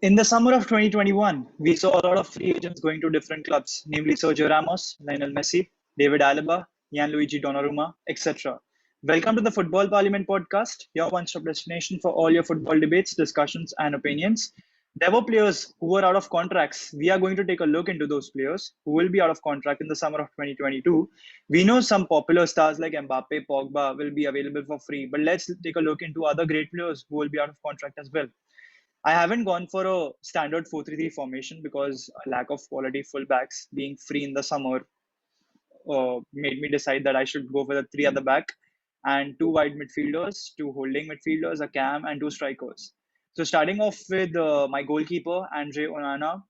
In the summer of 2021, we saw a lot of free agents going to different clubs, namely Sergio Ramos, Lionel Messi, David Alaba, Gianluigi Donnarumma, etc. Welcome to the Football Parliament podcast, your one-stop destination for all your football debates, discussions, and opinions. There were players who were out of contracts. We are going to take a look into those players who will be out of contract in the summer of 2022. We know some popular stars like Mbappe, Pogba will be available for free, but let's take a look into other great players who will be out of contract as well. I haven't gone for a standard 4-3-3 formation because a lack of quality fullbacks being free in the summer made me decide that I should go for the three at the back and two wide midfielders, two holding midfielders, a cam, and two strikers. So starting off with my goalkeeper, Andre Onana,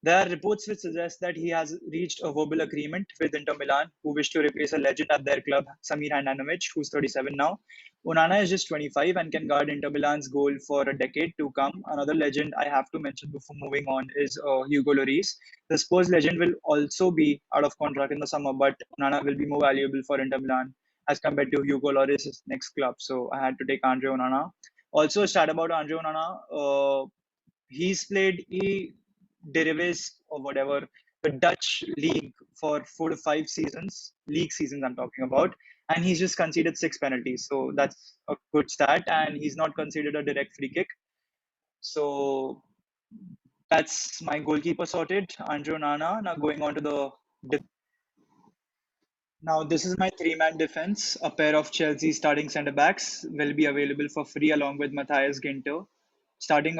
there are reports which suggest that he has reached a verbal agreement with Inter Milan, who wish to replace a legend at their club, Samir Handanovic, who's 37 now. Onana is just 25 and can guard Inter Milan's goal for a decade to come. Another legend I have to mention before moving on is Hugo Lloris. The Spurs legend will also be out of contract in the summer, but Onana will be more valuable for Inter Milan as compared to Hugo Lloris' next club. So I had to take Andre Onana. Also, a stat about Andre Onana. He's played Derives or whatever, the Dutch league for 4 to 5 seasons, league seasons I'm talking about, and he's just conceded 6 penalties. So that's a good stat, and he's not considered a direct free kick. So that's my goalkeeper sorted, Andre Onana. Now going on to the now, this is my three-man defense. A pair of Chelsea starting centre backs will be available for free along with Matthias Ginter. Starting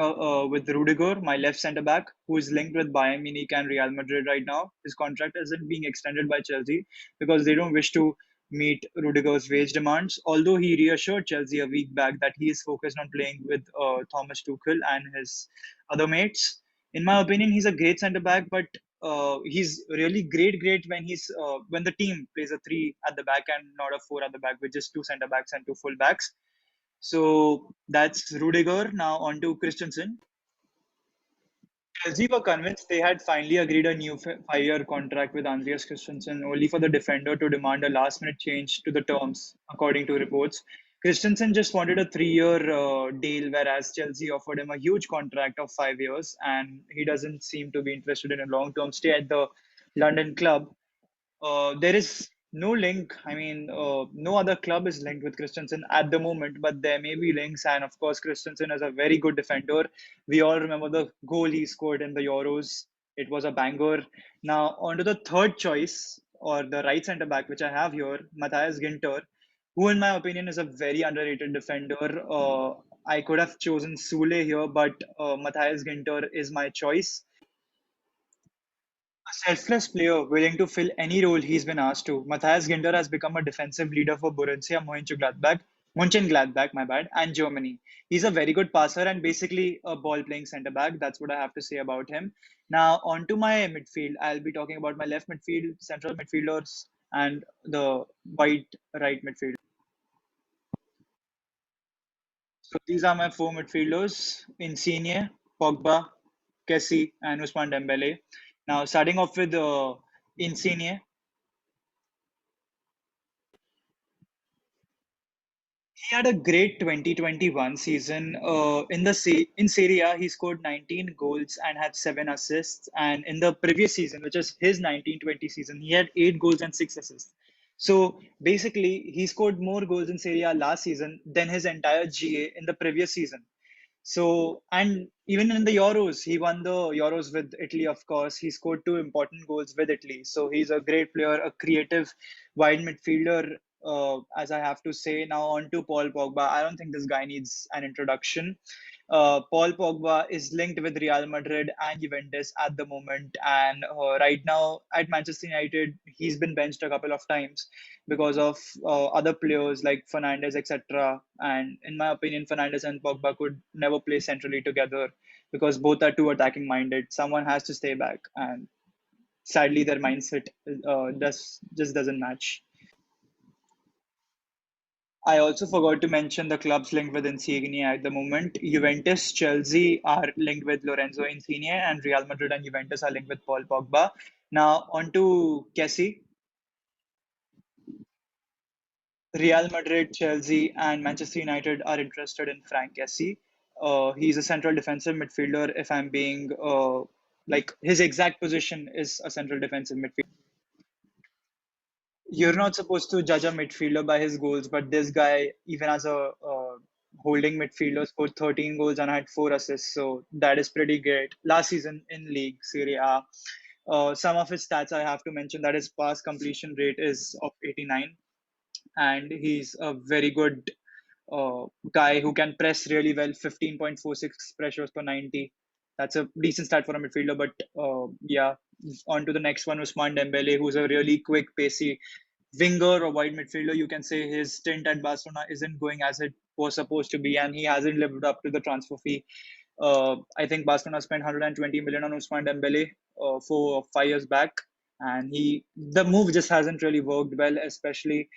with Rudiger, my left centre back, who is linked with Bayern Munich and Real Madrid right now. His contract isn't being extended by Chelsea because they don't wish to meet Rudiger's wage demands. Although he reassured Chelsea a week back that he is focused on playing with Thomas Tuchel and his other mates. In my opinion, he's a great centre back, but he's really great when the team plays a three at the back and not a four at the back with just two centre backs and two full backs. So that's Rudiger. Now on to Christensen. Chelsea were convinced they had finally agreed a new 5-year contract with Andreas Christensen, only for the defender to demand a last-minute change to the terms, according to reports. Christensen just wanted a 3-year deal, whereas Chelsea offered him a huge contract of 5 years, and he doesn't seem to be interested in a long-term stay at the London club. There is no link. I mean, no other club is linked with Christensen at the moment, but there may be links. And of course, Christensen is a very good defender. We all remember the goal he scored in the Euros. It was a banger. Now, on to the third choice, or the right centre back, which I have here, Matthias Ginter, who, in my opinion, is a very underrated defender. I could have chosen Sule here, but Matthias Ginter is my choice. A selfless player willing to fill any role he's been asked to, Matthias Ginter has become a defensive leader for Borussia Mönchengladbach, my bad, and Germany. He's a very good passer and basically a ball-playing centre back. That's what I have to say about him. Now, on to my midfield. I'll be talking about my left midfield, central midfielders, and the wide right midfield. So these are my four midfielders: Insigne, Pogba, Kessie, and Ousmane Dembele. Now, starting off with Insigne. He had a great 2021 season. In Serie A, he scored 19 goals and had 7 assists. And in the previous season, which is his 1920 season, he had 8 goals and 6 assists. So basically, he scored more goals in Serie A last season than his entire GA in the previous season. So, and even in the Euros, he won the Euros with Italy, of course. He scored two important goals with Italy. So, he's a great player, a creative wide midfielder, as I have to say. Now, on to Paul Pogba. I don't think this guy needs an introduction. Paul Pogba is linked with Real Madrid and Juventus at the moment. And right now at Manchester United, he's been benched a couple of times because of other players like Fernandes, etc. And in my opinion, Fernandes and Pogba could never play centrally together because both are too attacking minded. Someone has to stay back, and sadly, their mindset just doesn't match. I also forgot to mention the clubs linked with Insigne at the moment. Juventus, Chelsea are linked with Lorenzo Insigne, and Real Madrid and Juventus are linked with Paul Pogba. Now, on to Kessie. Real Madrid, Chelsea, and Manchester United are interested in Frank Kessie. He's a central defensive midfielder. If I'm being like his exact position is a central defensive midfielder. You're not supposed to judge a midfielder by his goals, but this guy, even as a holding midfielder, scored 13 goals and had 4 assists. So that is pretty great. Last season in league Serie A, some of his stats I have to mention that his pass completion rate is of 89, and he's a very good guy who can press really well. 15.46 pressures per 90. That's a decent stat for a midfielder. But yeah, on to the next one, Usman Dembele, who's a really quick, pacey winger or wide midfielder. You can say his stint at Barcelona isn't going as it was supposed to be, and he hasn't lived up to the transfer fee. I think Barcelona spent 120 million on Usman Dembele 4 or 5 years back, and the move just hasn't really worked well. Especially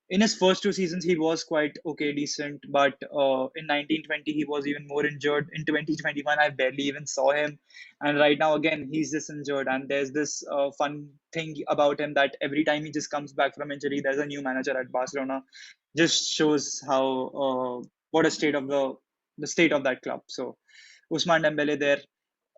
in his first 2 seasons, he was quite okay, decent, but in 1920 he was even more injured. In 2021, I barely even saw him, and right now again he's just injured. And there's this fun thing about him that every time he just comes back from injury, there's a new manager at Barcelona. Just shows how what a state of the state of that club. So Usman Dembele there.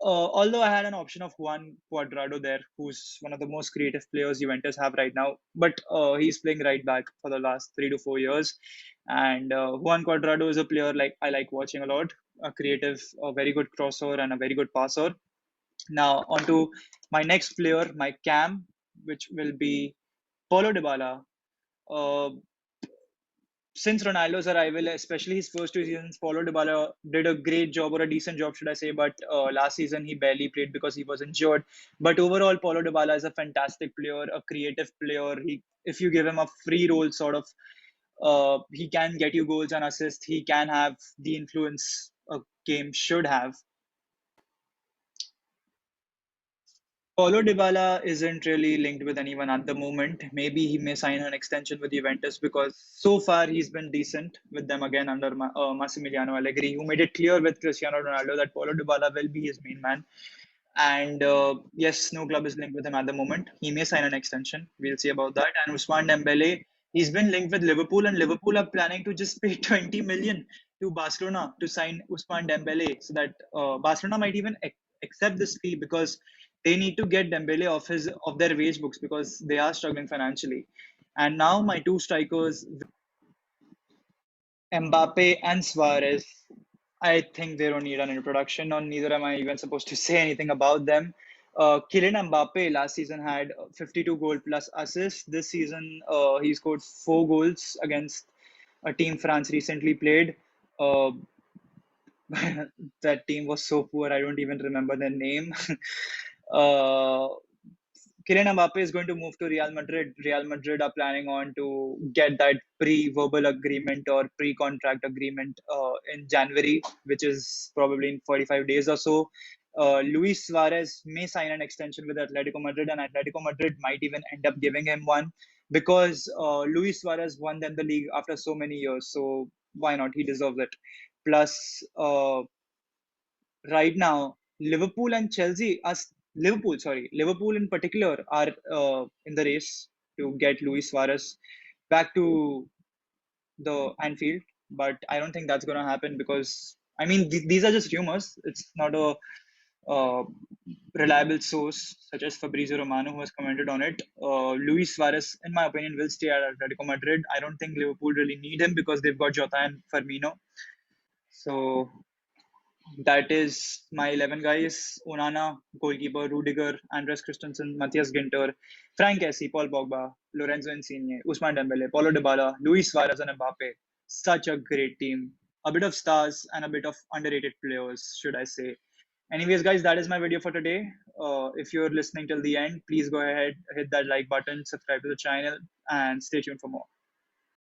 Although I had an option of Juan Cuadrado there, who's one of the most creative players Juventus have right now, but he's playing right back for the last 3 to 4 years. And Juan Cuadrado is a player like I like watching a lot, a creative, a very good crosser, and a very good passer. Now on to my next player, my cam, which will be Paulo Dybala. Uh, since Ronaldo's arrival, especially his first 2 seasons, Paulo Dybala did a great job or a decent job, should I say? But last season he barely played because he was injured. But overall, Paulo Dybala is a fantastic player, a creative player. If you give him a free role, sort of, he can get you goals and assists. He can have the influence a game should have. Paulo Dybala isn't really linked with anyone at the moment. Maybe he may sign an extension with Juventus because so far he's been decent with them again under Massimiliano Allegri, who made it clear with Cristiano Ronaldo that Paulo Dybala will be his main man. And yes, no club is linked with him at the moment. He may sign an extension. We'll see about that. And Ousmane Dembele, he's been linked with Liverpool, and Liverpool are planning to just pay 20 million to Barcelona to sign Ousmane Dembele, so that Barcelona might even accept this fee because they need to get Dembele off their wage books because they are struggling financially. And now my two strikers, Mbappe and Suarez, I think they don't need an introduction, or neither am I even supposed to say anything about them. Kylian Mbappe last season had 52 goal plus assists. This season, he scored 4 goals against a team France recently played. Uh, that team was so poor, I don't even remember their name. uh, Kylian Mbappe is going to move to Real Madrid. Real Madrid are planning on to get that pre-verbal agreement or pre-contract agreement in January, which is probably in 45 days or so. Luis Suarez may sign an extension with Atletico Madrid, and Atletico Madrid might even end up giving him one because Luis Suarez won them the league after so many years. So why not? He deserves it. Plus, right now, Liverpool in particular are in the race to get Luis Suarez back to the Anfield, but I don't think that's going to happen because I mean these are just rumors. It's not a uh, reliable source such as Fabrizio Romano who has commented on it. Luis Suarez, in my opinion, will stay at Atletico Madrid. I don't think Liverpool really need him because they've got Jota and Firmino. So that is my 11 guys: Onana, goalkeeper, Rudiger, Andres Christensen, Matthias Ginter, Frank Kessie, Paul Pogba, Lorenzo Insigne, Ousmane Dembele, Paulo Dybala, Luis Suarez, and Mbappe. Such a great team. A bit of stars and a bit of underrated players, should I say. Anyways, guys, that is my video for today. If you're listening till the end, please go ahead, hit that like button, subscribe to the channel, and stay tuned for more.